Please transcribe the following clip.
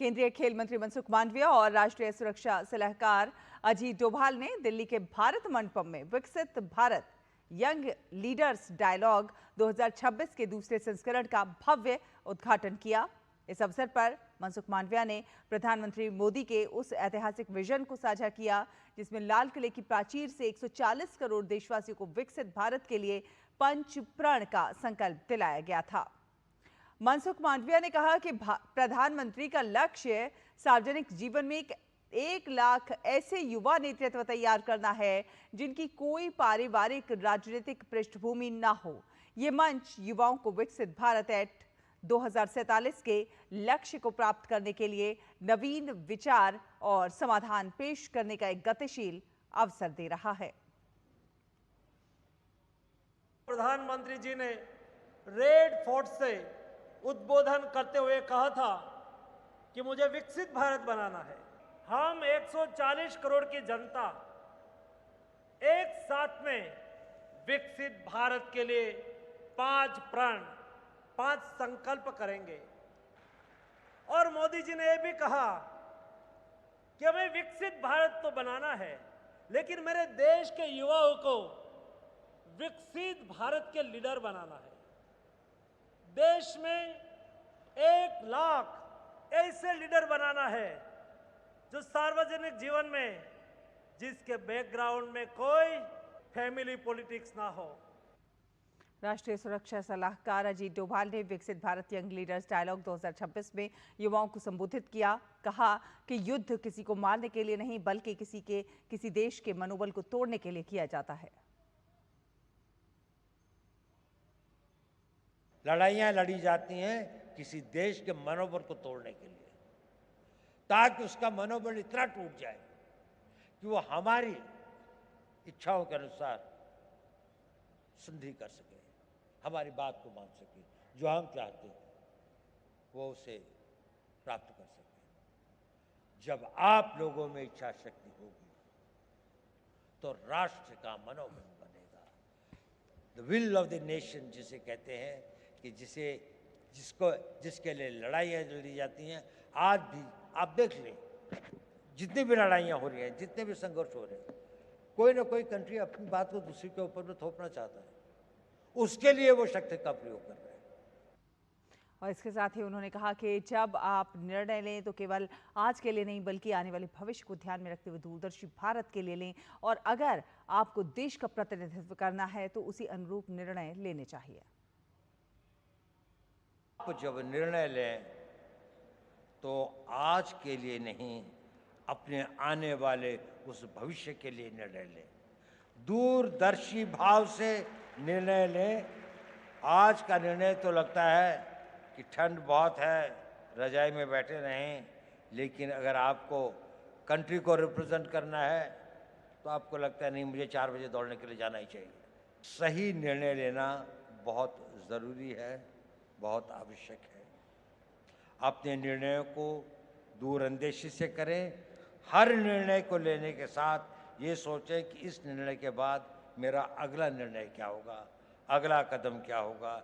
केंद्रीय खेल मंत्री मनसुख मांडविया और राष्ट्रीय सुरक्षा सलाहकार अजीत डोभाल ने दिल्ली के भारत मंडपम में विकसित भारत यंग लीडर्स डायलॉग 2026 के दूसरे संस्करण का भव्य उद्घाटन किया। इस अवसर पर मनसुख मांडविया ने प्रधानमंत्री मोदी के उस ऐतिहासिक विजन को साझा किया जिसमें लाल किले की प्राचीर से 140 करोड़ देशवासियों को विकसित भारत के लिए पंच प्रण का संकल्प दिलाया गया था। मनसुख मांडविया ने कहा कि प्रधानमंत्री का लक्ष्य सार्वजनिक जीवन में 1 लाख ऐसे युवा नेतृत्व तैयार करना है जिनकी कोई पारिवारिक राजनीतिक पृष्ठभूमि न हो। ये मंच युवाओं को विकसित भारत एक्ट 2047 के लक्ष्य को प्राप्त करने के लिए नवीन विचार और समाधान पेश करने का एक गतिशील अवसर दे रहा है। प्रधानमंत्री जी ने रेड फोर्ट से उद्बोधन करते हुए कहा था कि मुझे विकसित भारत बनाना है। हम 140 करोड़ की जनता एक साथ में विकसित भारत के लिए 5 प्रण 5 संकल्प करेंगे। और मोदी जी ने यह भी कहा कि हमें विकसित भारत तो बनाना है, लेकिन मेरे देश के युवाओं को विकसित भारत के लीडर बनाना है। देश में 1 लाख ऐसे लीडर बनाना है जो सार्वजनिक जीवन में जिसके बैकग्राउंड में कोई फैमिली पॉलिटिक्स ना हो। राष्ट्रीय सुरक्षा सलाहकार अजीत डोभाल ने विकसित भारत यंग लीडर्स डायलॉग 2026 में युवाओं को संबोधित किया। कहा कि युद्ध किसी को मारने के लिए नहीं बल्कि किसी देश के मनोबल को तोड़ने के लिए किया जाता है। लड़ाइयां लड़ी जाती हैं किसी देश के मनोबल को तोड़ने के लिए, ताकि उसका मनोबल इतना टूट जाए कि वो हमारी इच्छाओं के अनुसार संधि कर सके, हमारी बात को मान सके, जो हम चाहते हैं वो उसे प्राप्त कर सके। जब आप लोगों में इच्छा शक्ति होगी तो राष्ट्र का मनोबल बनेगा। The will of the nation जिसे कहते हैं कि जिसके लिए लड़ाइयाँ लड़ी जाती हैं। आज भी आप देख लें, जितनी भी लड़ाइयाँ हो रही हैं, जितने भी संघर्ष हो रहे हैं, कोई ना कोई कंट्री अपनी बात को दूसरे के ऊपर में थोपना चाहता है, उसके लिए वो शक्ति का प्रयोग कर रहे हैं। और इसके साथ ही उन्होंने कहा कि जब आप निर्णय लें तो केवल आज के लिए नहीं बल्कि आने वाले भविष्य को ध्यान में रखते हुए दूरदर्शी भारत के लिए लें, और अगर आपको देश का प्रतिनिधित्व करना है तो उसी अनुरूप निर्णय लेने चाहिए। आप जब निर्णय लें तो आज के लिए नहीं, अपने आने वाले उस भविष्य के लिए निर्णय लें। दूरदर्शी भाव से निर्णय लें। आज का निर्णय तो लगता है कि ठंड बहुत है, रजाई में बैठे रहें, लेकिन अगर आपको कंट्री को रिप्रेजेंट करना है तो आपको लगता है नहीं, मुझे 4 बजे दौड़ने के लिए जाना ही चाहिए। सही निर्णय लेना बहुत ज़रूरी है, बहुत आवश्यक है। अपने निर्णयों को दूरअंदेशी से करें। हर निर्णय को लेने के साथ ये सोचें कि इस निर्णय के बाद मेरा अगला निर्णय क्या होगा, अगला कदम क्या होगा।